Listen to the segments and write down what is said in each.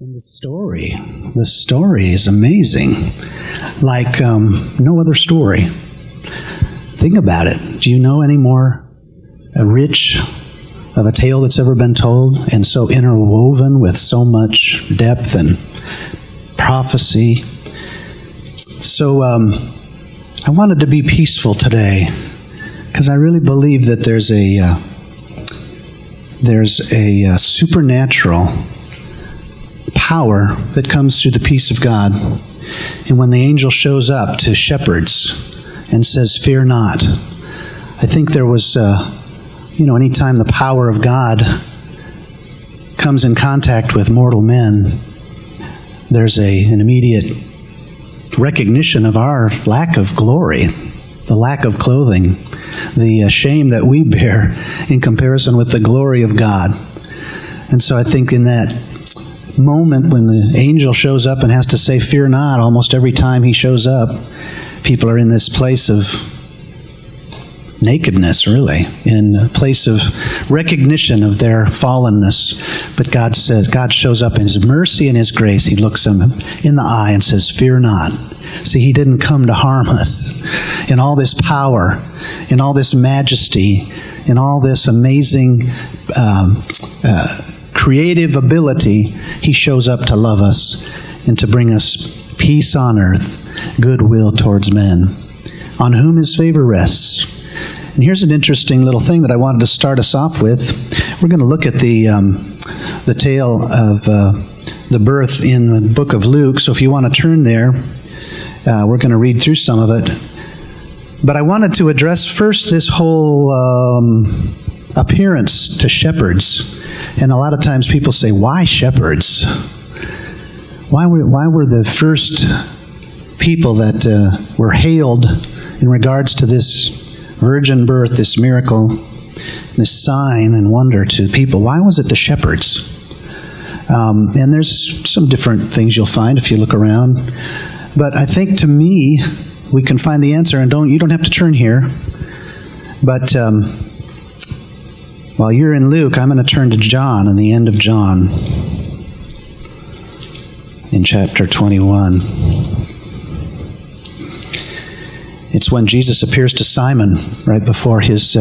And the story is amazing, like no other story. Think about it. Do you know any more rich of a tale that's ever been told, and so interwoven with so much depth and prophecy? So I wanted to be peaceful today, because I really believe that there's a supernatural power that comes through the peace of God. And when the angel shows up to shepherds and says, "Fear not," I think there was, anytime the power of God comes in contact with mortal men, there's an immediate recognition of our lack of glory, the lack of clothing, the shame that we bear in comparison with the glory of God. And so I think in that moment when the angel shows up and has to say, "Fear not," almost every time he shows up, people are in this place of nakedness, really, in a place of recognition of their fallenness. But God shows up in His mercy and His grace. He looks them in the eye and says, "Fear not." See, He didn't come to harm us. In all this power, in all this majesty, in all this amazing creative ability, He shows up to love us and to bring us peace on earth, goodwill towards men, on whom His favor rests. And here's an interesting little thing that I wanted to start us off with. We're going to look at the tale of the birth in the book of Luke. So if you want to turn there, we're going to read through some of it. But I wanted to address first this whole appearance to shepherds. And a lot of times people say, why shepherds? Why were the first people that were hailed in regards to this virgin birth, this miracle, this sign and wonder to people? Why was it the shepherds? And there's some different things you'll find if you look around. But I think, to me, we can find the answer. And you don't have to turn here. But while you're in Luke, I'm going to turn to John and the end of John in chapter 21. It's when Jesus appears to Simon right before his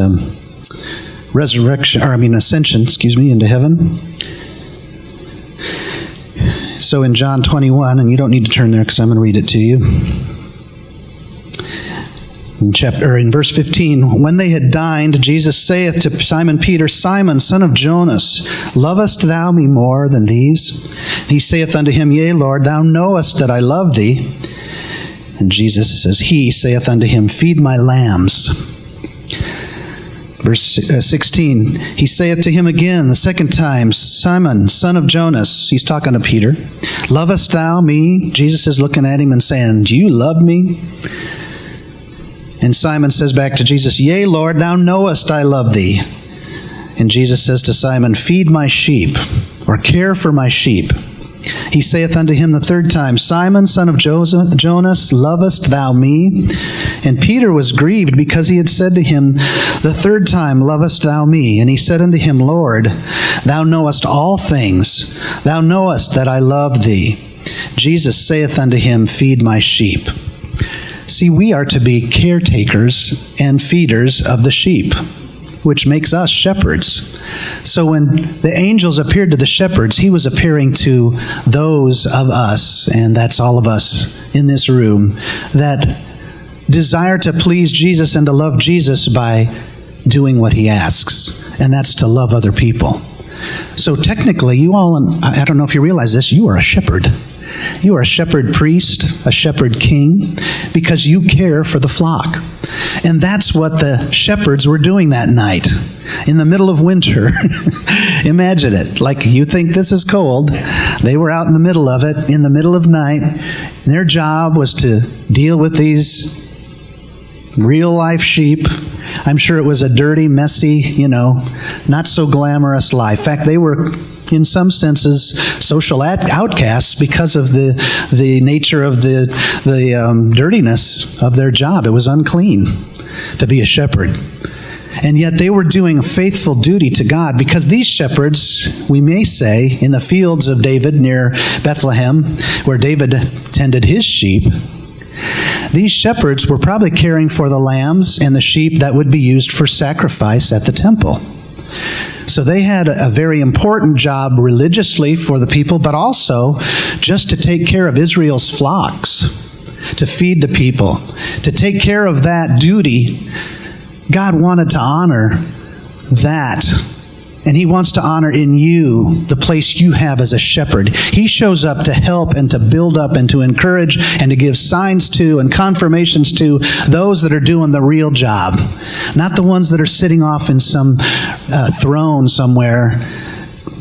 ascension, into heaven. So in John 21, and you don't need to turn there because I'm going to read it to you. In verse 15, when they had dined, Jesus saith to Simon Peter, "Simon, son of Jonas, lovest thou me more than these?" And he saith unto him, "Yea, Lord, thou knowest that I love thee." And Jesus says, He saith unto him, "Feed my lambs." Verse 16, he saith to him again the second time, "Simon, son of Jonas," he's talking to Peter, "lovest thou me?" Jesus is looking at him and saying, "Do you love me?" And Simon says back to Jesus, "Yea, Lord, thou knowest I love thee." And Jesus says to Simon, "Feed my sheep," or care for my sheep. He saith unto him the third time, "Simon, son of Jonas, lovest thou me?" And Peter was grieved because he had said to him the third time, "Lovest thou me?" And he said unto him, "Lord, thou knowest all things. Thou knowest that I love thee." Jesus saith unto him, "Feed my sheep." See, we are to be caretakers and feeders of the sheep, which makes us shepherds. So when the angels appeared to the shepherds, He was appearing to those of us, and that's all of us in this room, that desire to please Jesus and to love Jesus by doing what He asks, and that's to love other people. So technically, you all, I don't know if you realize this, you are a shepherd. You are a shepherd priest, a shepherd king, because you care for the flock. And that's what the shepherds were doing that night, in the middle of winter. Imagine it. Like, you think this is cold. They were out in the middle of it, in the middle of night. Their job was to deal with these real-life sheep. I'm sure it was a dirty, messy, not so glamorous life. In fact, they were, in some senses, social outcasts because of the nature of the dirtiness of their job. It was unclean to be a shepherd. And yet they were doing a faithful duty to God, because these shepherds, we may say, in the fields of David near Bethlehem, where David tended his sheep, these shepherds were probably caring for the lambs and the sheep that would be used for sacrifice at the temple. So they had a very important job religiously for the people, but also just to take care of Israel's flocks, to feed the people, to take care of that duty. God wanted to honor that. And He wants to honor in you the place you have as a shepherd. He shows up to help and to build up and to encourage and to give signs to and confirmations to those that are doing the real job. Not the ones that are sitting off in some throne somewhere,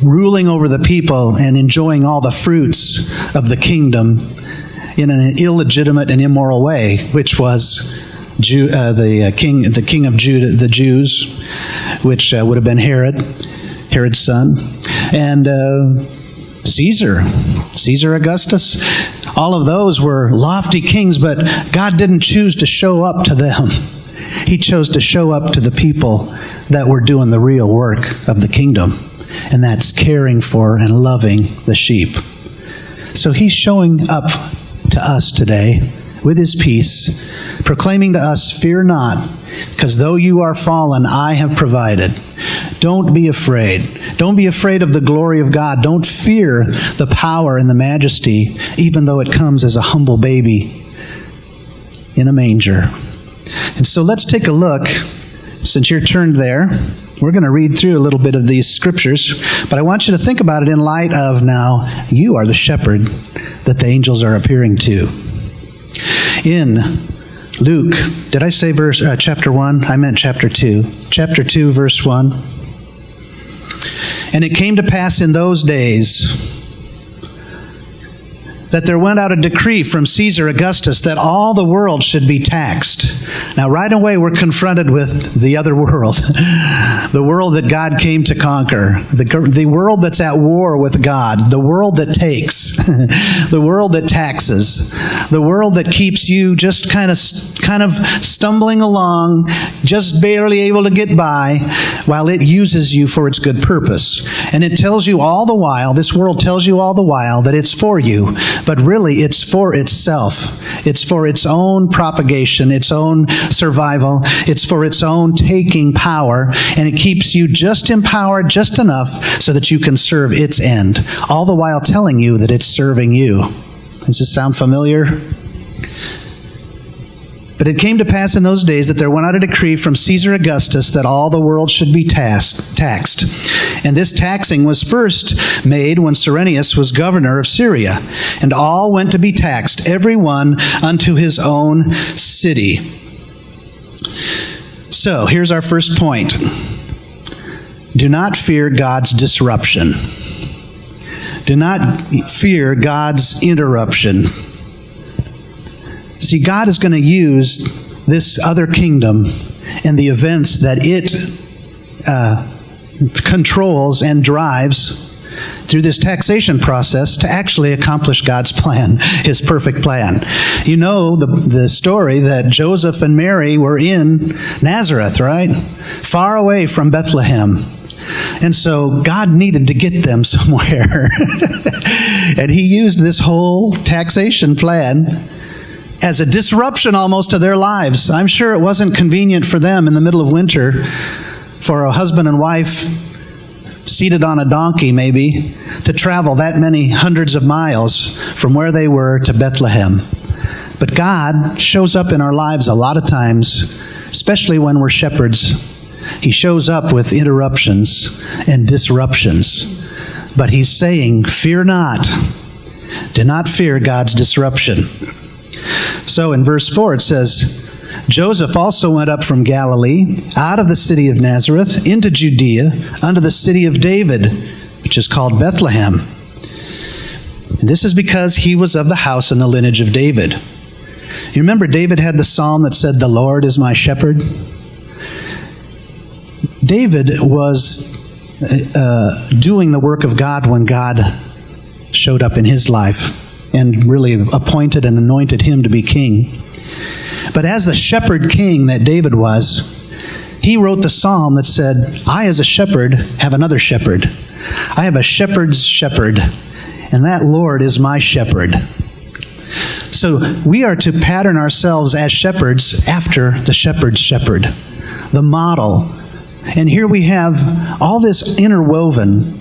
ruling over the people and enjoying all the fruits of the kingdom in an illegitimate and immoral way, which was the king of Judah, the Jews, which would have been Herod's son, and Caesar Augustus. All of those were lofty kings, but God didn't choose to show up to them. He chose to show up to the people that were doing the real work of the kingdom, and that's caring for and loving the sheep. So He's showing up to us today with His peace, proclaiming to us, "Fear not, because though you are fallen, I have provided." Don't be afraid. Don't be afraid of the glory of God. Don't fear the power and the majesty, even though it comes as a humble baby in a manger. And so let's take a look. Since you're turned there, we're going to read through a little bit of these scriptures, but I want you to think about it in light of now you are the shepherd that the angels are appearing to. In Luke, did I say chapter 1? I meant chapter 2. Chapter 2, verse 1. And it came to pass in those days that there went out a decree from Caesar Augustus that all the world should be taxed. Now, right away, we're confronted with the other world, the world that God came to conquer, the world that's at war with God, the world that takes, the world that taxes, the world that keeps you just kind of stumbling along, just barely able to get by, while it uses you for its good purpose. And it tells you all the while, this world tells you all the while that it's for you, but really it's for itself. It's for its own propagation, its own survival. It's for its own taking power, and it keeps you just empowered just enough so that you can serve its end, all the while telling you that it's serving you. Does this sound familiar? But it came to pass in those days that there went out a decree from Caesar Augustus that all the world should be taxed. And this taxing was first made when Cyrenius was governor of Syria. And all went to be taxed, every one unto his own city. So, here's our first point. Do not fear God's disruption. Do not fear God's interruption. See, God is going to use this other kingdom and the events that it controls and drives through this taxation process to actually accomplish God's plan, His perfect plan. You know the story that Joseph and Mary were in Nazareth, right? Far away from Bethlehem. And so God needed to get them somewhere. And He used this whole taxation plan as a disruption almost to their lives. I'm sure it wasn't convenient for them in the middle of winter for a husband and wife seated on a donkey maybe to travel that many hundreds of miles from where they were to Bethlehem. But God shows up in our lives a lot of times, especially when we're shepherds. He shows up with interruptions and disruptions. But He's saying, fear not. Do not fear God's disruption. So in verse 4 it says, Joseph also went up from Galilee, out of the city of Nazareth, into Judea, unto the city of David, which is called Bethlehem. And this is because he was of the house and the lineage of David. You remember David had the psalm that said, "The Lord is my shepherd"? David was doing the work of God when God showed up in his life and really appointed and anointed him to be king. But as the shepherd king that David was, He wrote the psalm that said, I as a shepherd have another shepherd. I have a shepherd's shepherd, and that Lord is my shepherd. So we are to pattern ourselves as shepherds after the shepherd's shepherd, the model. And here we have all this interwoven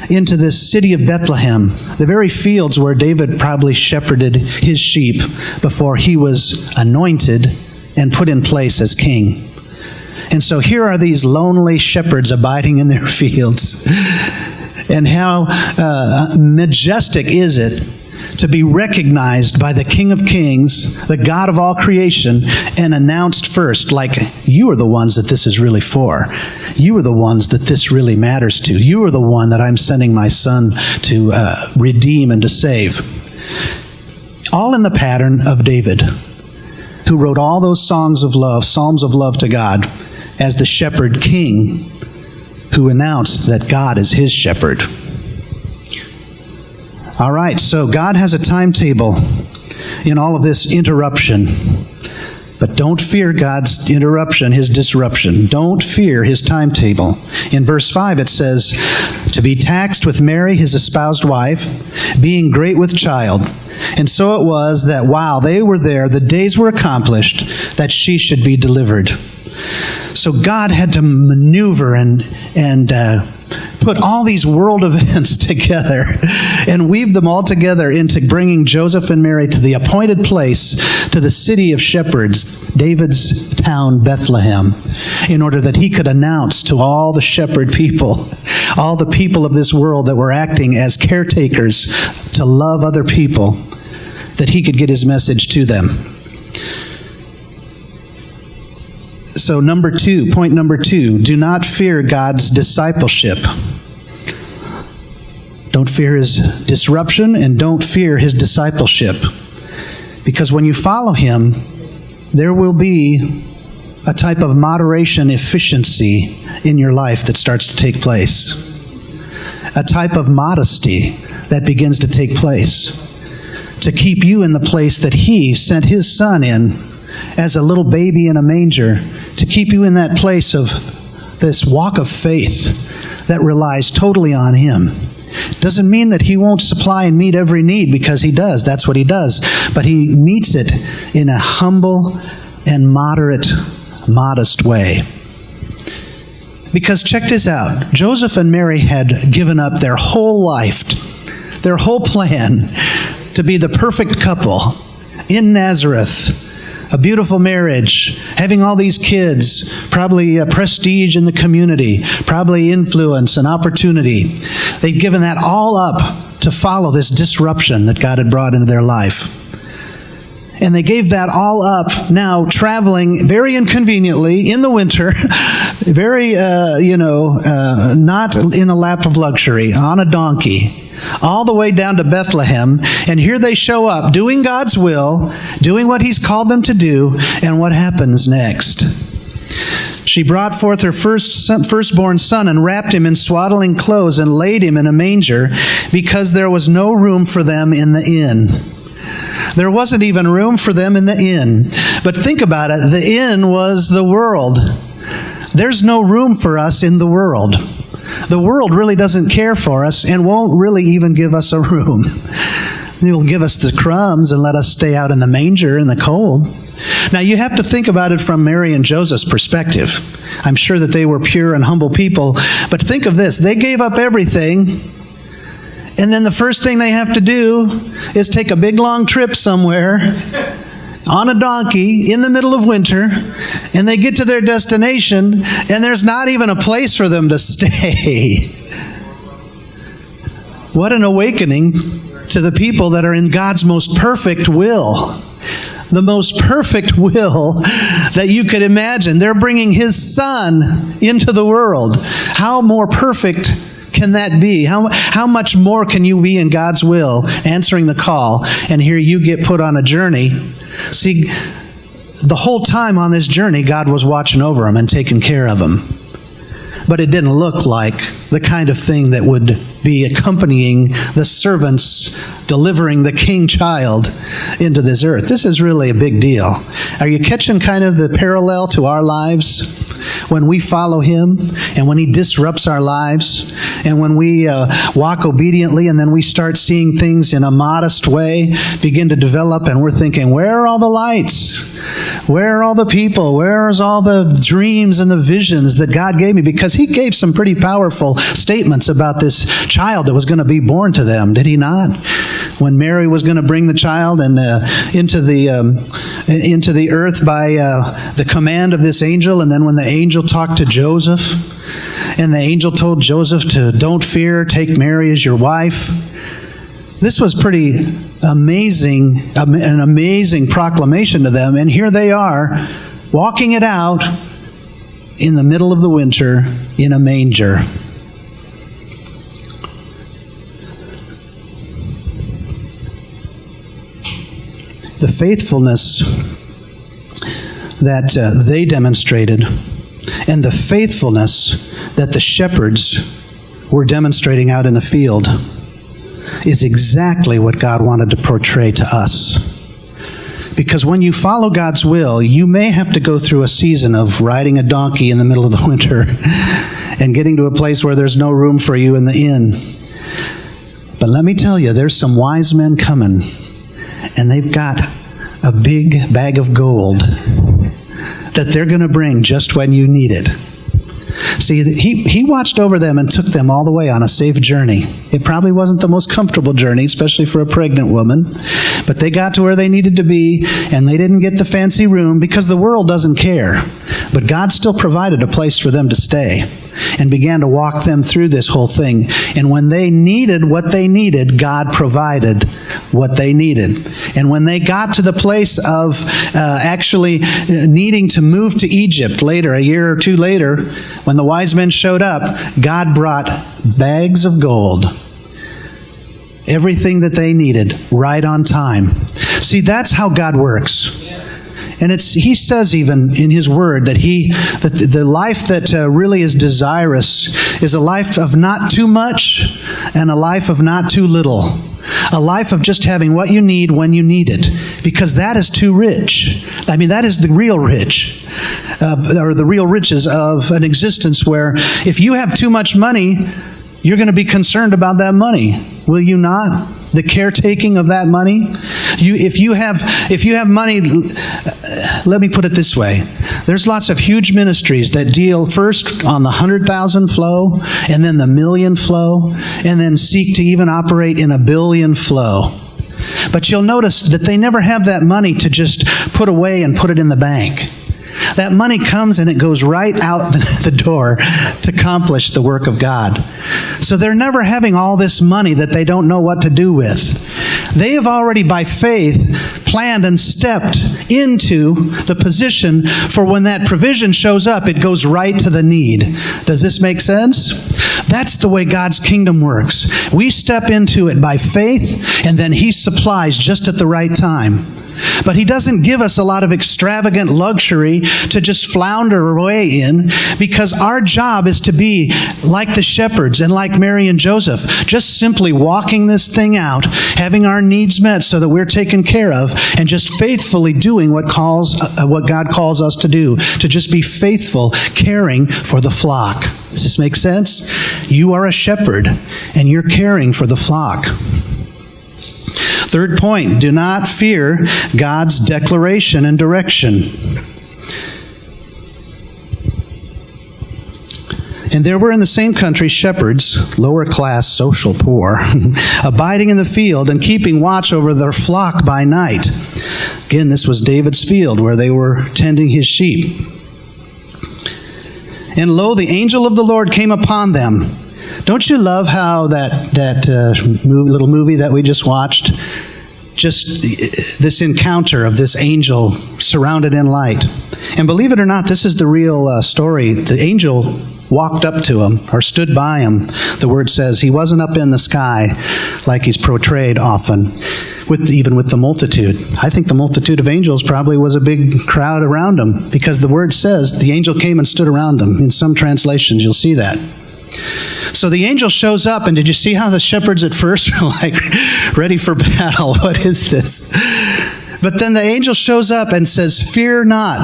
into this city of Bethlehem, the very fields where David probably shepherded his sheep before he was anointed and put in place as king. And so here are these lonely shepherds abiding in their fields. And how majestic is it to be recognized by the King of Kings, the God of all creation, and announced first, like, you are the ones that this is really for. You are the ones that this really matters to. You are the one that I'm sending my son to redeem and to save. All in the pattern of David, who wrote all those songs of love, psalms of love to God, as the shepherd king who announced that God is his shepherd. All right, so God has a timetable in all of this interruption. But don't fear God's interruption, his disruption. Don't fear his timetable. In verse 5 it says, to be taxed with Mary, his espoused wife, being great with child. And so it was that while they were there, the days were accomplished that she should be delivered. So God had to maneuver and put all these world events together and weave them all together into bringing Joseph and Mary to the appointed place, to the city of shepherds, David's town, Bethlehem, in order that he could announce to all the shepherd people, all the people of this world that were acting as caretakers to love other people, that he could get his message to them. So point number two, do not fear God's discipleship. Don't fear his disruption and don't fear his discipleship. Because when you follow him, there will be a type of moderation efficiency in your life that starts to take place. A type of modesty that begins to take place to keep you in the place that he sent his son in as a little baby in a manger, to keep you in that place of this walk of faith that relies totally on him. Doesn't mean that he won't supply and meet every need, because he does. That's what he does. But he meets it in a humble and modest way. Because check this out. Joseph and Mary had given up their whole life, their whole plan to be the perfect couple in Nazareth. A beautiful marriage, having all these kids, probably prestige in the community, probably influence and opportunity. They'd given that all up to follow this disruption that God had brought into their life. And they gave that all up now, traveling very inconveniently in the winter, very, not in a lap of luxury, on a donkey, all the way down to Bethlehem. And here they show up, doing God's will, doing what he's called them to do, and what happens next? She brought forth her firstborn son and wrapped him in swaddling clothes and laid him in a manger, because there was no room for them in the inn. There wasn't even room for them in the inn. But think about it. The inn was the world. There's no room for us in the world. The world really doesn't care for us and won't really even give us a room. They will give us the crumbs and let us stay out in the manger in the cold. Now, you have to think about it from Mary and Joseph's perspective. I'm sure that they were pure and humble people. But think of this. They gave up everything. And then the first thing they have to do is take a big long trip somewhere on a donkey in the middle of winter, and they get to their destination, and there's not even a place for them to stay. What an awakening to the people that are in God's most perfect will. The most perfect will that you could imagine. They're bringing his son into the world. How more perfect can that be? How much more can you be in God's will, answering the call, and here you get put on a journey? See, the whole time on this journey, God was watching over them and taking care of them. But it didn't look like the kind of thing that would be accompanying the servants delivering the king child into this earth. This is really a big deal. Are you catching kind of the parallel to our lives? when we follow Him and when He disrupts our lives and when we walk obediently and then we start seeing things in a modest way begin to develop and we're thinking, where are all the lights? Where are all the people? Where's all the dreams and the visions that God gave me? Because He gave some pretty powerful statements about this child that was going to be born to them, did He not? When Mary was going to bring the child and into the earth by the command of this angel, and then when the angel talked to Joseph, and the angel told Joseph to don't fear, take Mary as your wife. This was pretty amazing, an amazing proclamation to them, and here they are walking it out in the middle of the winter in a manger. The faithfulness that they demonstrated and the faithfulness that the shepherds were demonstrating out in the field is exactly what God wanted to portray to us. Because when you follow God's will, you may have to go through a season of riding a donkey in the middle of the winter and getting to a place where there's no room for you in the inn. But let me tell you, there's some wise men coming, and they've got a big bag of gold that they're going to bring just when you need it. See, he watched over them and took them all the way on a safe journey. It probably wasn't the most comfortable journey, especially for a pregnant woman, but they got to where they needed to be, and they didn't get the fancy room because the world doesn't care. But God still provided a place for them to stay and began to walk them through this whole thing. And when they needed what they needed, God provided what they needed. And when they got to the place of actually needing to move to Egypt later, a year or two later, when the wise men showed up, God brought bags of gold. Everything that they needed, right on time. See, that's how God works. And He says even in His Word that the life that really is desirous is a life of not too much and a life of not too little. A life of just having what you need when you need it. Because that is too rich. I mean, that is the real rich. Or the real riches of an existence where if you have too much money, you're going to be concerned about that money. Will you not? The caretaking of that money? If you have money, let me put it this way. There's lots of huge ministries that deal first on the 100,000 flow, and then the million flow, and then seek to even operate in a billion flow. But you'll notice that they never have that money to just put away and put it in the bank. That money comes and it goes right out the door to accomplish the work of God. So they're never having all this money that they don't know what to do with. They have already, by faith, planned and stepped into the position for when that provision shows up, it goes right to the need. Does this make sense? That's the way God's kingdom works. We step into it by faith, and then He supplies just at the right time. But He doesn't give us a lot of extravagant luxury to just flounder away in, because our job is to be like the shepherds and like Mary and Joseph, just simply walking this thing out, having our needs met so that we're taken care of, and just faithfully doing what God calls us to do, to just be faithful, caring for the flock. Does this make sense? You are a shepherd, and you're caring for the flock. Third point, do not fear God's declaration and direction. And there were in the same country shepherds, lower class, social poor, abiding in the field and keeping watch over their flock by night. Again, this was David's field where they were tending his sheep. And lo, the angel of the Lord came upon them. Don't you love how that little movie that we just watched, just this encounter of this angel surrounded in light? And believe it or not, this is the real story. The angel walked up to him, or stood by him. The word says he wasn't up in the sky like he's portrayed often, even with the multitude. I think the multitude of angels probably was a big crowd around him, because the word says the angel came and stood around him. In some translations, you'll see that. So the angel shows up, and did you see how the shepherds at first were like, ready for battle? What is this? But then the angel shows up and says, fear not.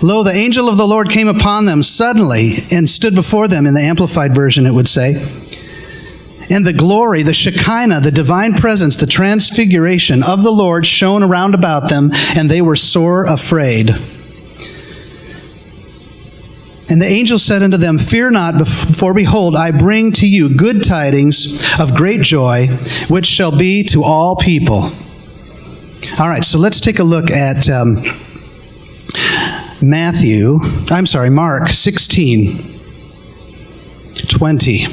Lo, the angel of the Lord came upon them suddenly and stood before them. In the Amplified Version, it would say. And the glory, the Shekinah, the divine presence, the transfiguration of the Lord shone around about them, and they were sore afraid. And the angel said unto them, Fear not, for behold, I bring to you good tidings of great joy, which shall be to all people. All right, so let's take a look at Mark 16:20.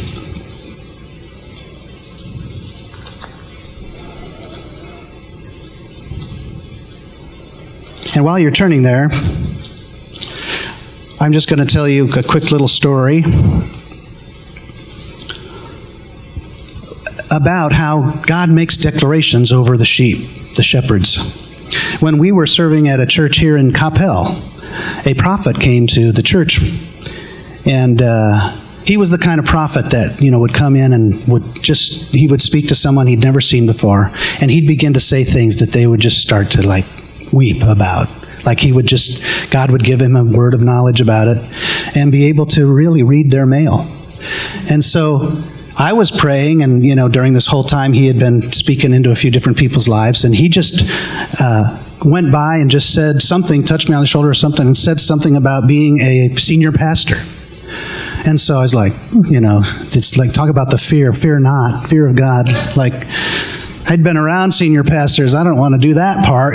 And while you're turning there, I'm just going to tell you a quick little story about how God makes declarations over the sheep, the shepherds. When we were serving at a church here in Capel, a prophet came to the church, and he was the kind of prophet that, would come in and he would speak to someone he'd never seen before, and he'd begin to say things that they would just start to weep about. Like God would give him a word of knowledge about it and be able to really read their mail. And so I was praying, and, during this whole time he had been speaking into a few different people's lives, and he just went by and just said something, touched me on the shoulder or something, and said something about being a senior pastor. And so I was like, it's like, talk about the fear not, fear of God. Like, I'd been around senior pastors. I don't want to do that part.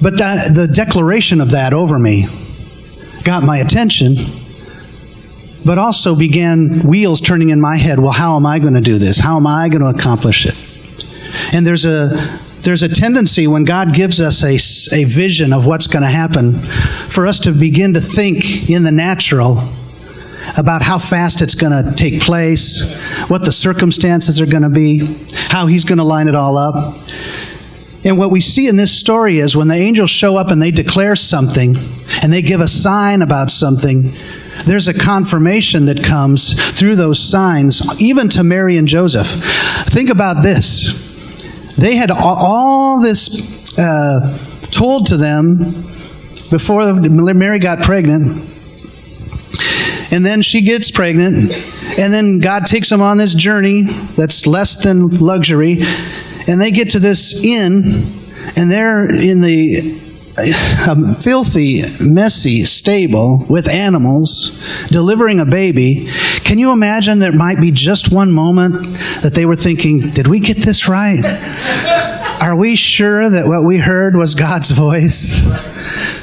But the declaration of that over me got my attention, but also began wheels turning in my head. Well, how am I going to do this? How am I going to accomplish it? And there's a tendency when God gives us a vision of what's going to happen for us to begin to think in the natural about how fast it's going to take place, what the circumstances are going to be, how He's going to line it all up. And what we see in this story is when the angels show up and they declare something, and they give a sign about something, there's a confirmation that comes through those signs, even to Mary and Joseph. Think about this. They had all this told to them before Mary got pregnant. And then she gets pregnant. And then God takes them on this journey that's less than luxury. And they get to this inn, and they're in the filthy, messy stable with animals, delivering a baby. Can you imagine there might be just one moment that they were thinking, did we get this right? Are we sure that what we heard was God's voice?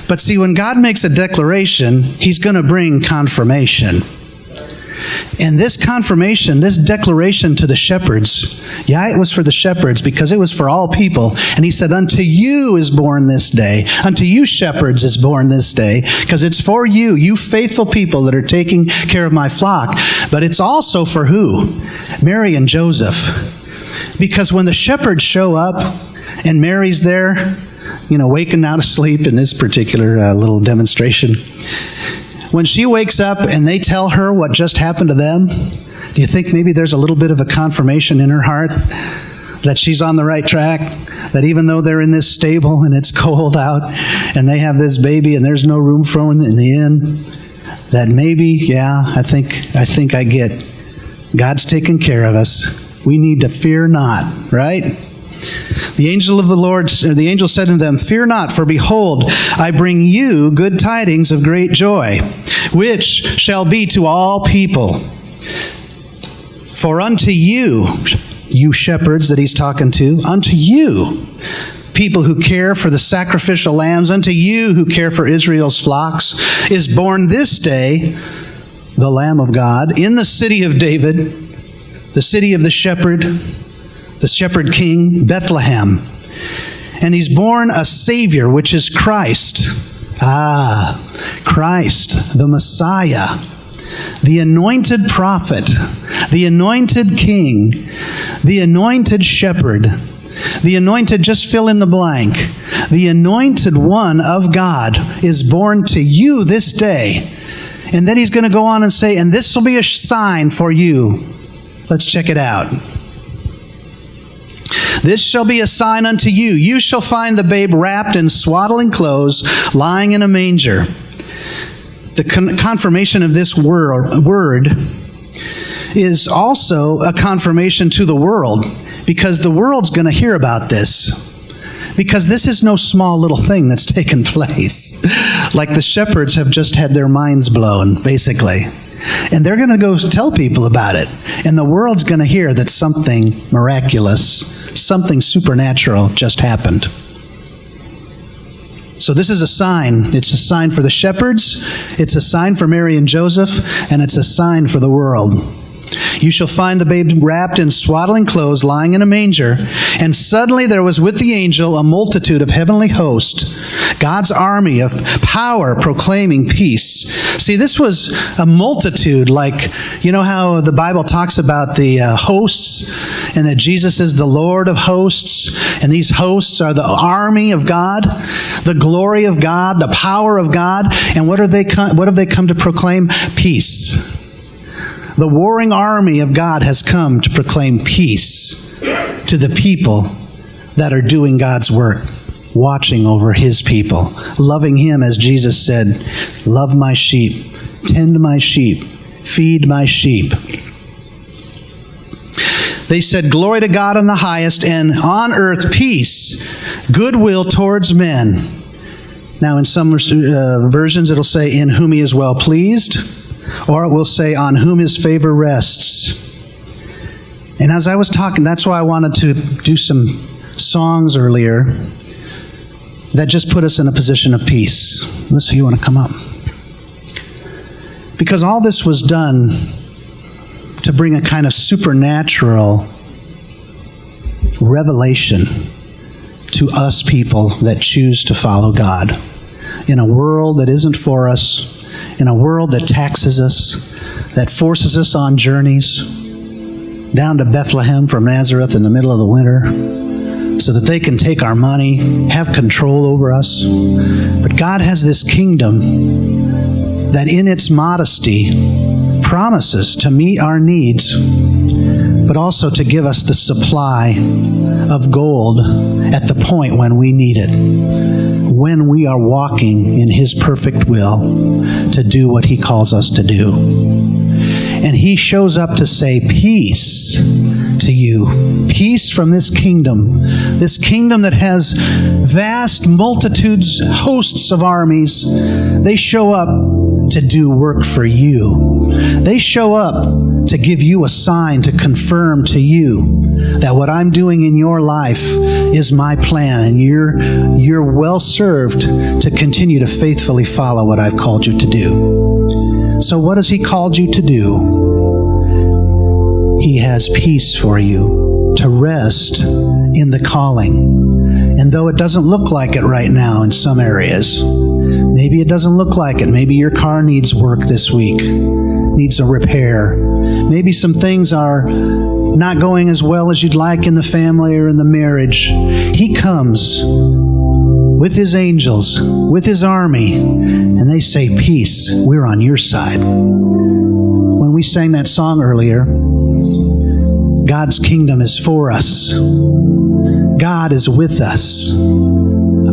But see, when God makes a declaration, He's going to bring confirmation. And this confirmation, this declaration to the shepherds, it was for the shepherds because it was for all people. And He said, unto you is born this day. Unto you shepherds is born this day, because it's for you, you faithful people that are taking care of my flock. But it's also for who? Mary and Joseph. Because when the shepherds show up and Mary's there, waking out of sleep in this particular little demonstration, when she wakes up and they tell her what just happened to them, do you think maybe there's a little bit of a confirmation in her heart that she's on the right track? That even though they're in this stable and it's cold out and they have this baby and there's no room for them in the inn, that maybe, I think I get. God's taking care of us. We need to fear not, right? The angel said unto them, Fear not, for behold, I bring you good tidings of great joy, which shall be to all people. For unto you, you shepherds that He's talking to, unto you, people who care for the sacrificial lambs, unto you who care for Israel's flocks, is born this day the Lamb of God in the city of David, the city of the shepherd king, Bethlehem. And He's born a Savior, which is Christ. Christ, the Messiah, the anointed prophet, the anointed king, the anointed shepherd, the anointed, just fill in the blank. The anointed one of God is born to you this day. And then He's going to go on and say, and this will be a sign for you. Let's check it out. This shall be a sign unto you. You shall find the babe wrapped in swaddling clothes, lying in a manger. The confirmation of this word is also a confirmation to the world, because the world's going to hear about this. Because this is no small little thing that's taken place. Like the shepherds have just had their minds blown, basically. And they're going to go tell people about it. And the world's going to hear that something miraculous, something supernatural just happened. So this is a sign. It's a sign for the shepherds, it's a sign for Mary and Joseph, and it's a sign for the world. You shall find the babe wrapped in swaddling clothes, lying in a manger. And suddenly there was with the angel a multitude of heavenly hosts, God's army of power proclaiming peace. See, this was a multitude, like, you know how the Bible talks about the hosts, and that Jesus is the Lord of hosts, and these hosts are the army of God, the glory of God, the power of God. And what have they come to proclaim? Peace. The warring army of God has come to proclaim peace to the people that are doing God's work, watching over His people, loving Him as Jesus said, love my sheep, tend my sheep, feed my sheep. They said, glory to God in the highest, and on earth peace, goodwill towards men. Now in some versions it'll say, in whom He is well pleased. Or it will say, on whom His favor rests. And as I was talking, that's why I wanted to do some songs earlier that just put us in a position of peace. Listen, you want to come up? Because all this was done to bring a kind of supernatural revelation to us people that choose to follow God. In a world that isn't for us, in a world that taxes us, that forces us on journeys down to Bethlehem from Nazareth in the middle of the winter so that they can take our money, have control over us. But God has this kingdom that in its modesty promises to meet our needs, but also to give us the supply of gold at the point when we need it, when we are walking in His perfect will to do what He calls us to do. And He shows up to say, peace to you. Peace from this kingdom that has vast multitudes, hosts of armies. They show up to do work for you. They show up to give you a sign to confirm to you that what I'm doing in your life is my plan, and you're well served to continue to faithfully follow what I've called you to do. So what has He called you to do? He has peace for you, to rest in the calling. And though it doesn't look like it right now in some areas, maybe it doesn't look like it. Maybe your car needs work this week, needs a repair. Maybe some things are not going as well as you'd like in the family or in the marriage. He comes with His angels, with His army, and they say, peace, we're on your side. When we sang that song earlier, God's kingdom is for us. God is with us.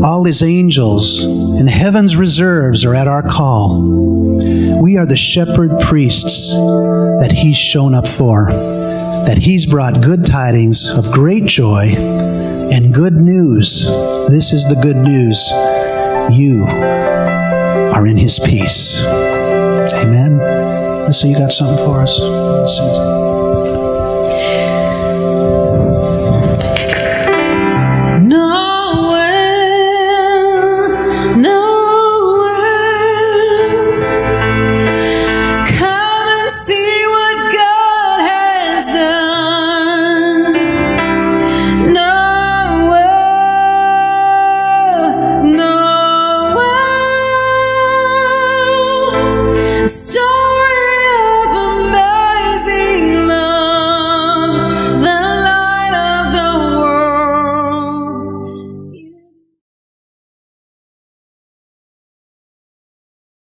All His angels and heaven's reserves are at our call. We are the shepherd priests that He's shown up for, that He's brought good tidings of great joy and good news. This is the good news. You are in His peace. Amen. So you got something for us?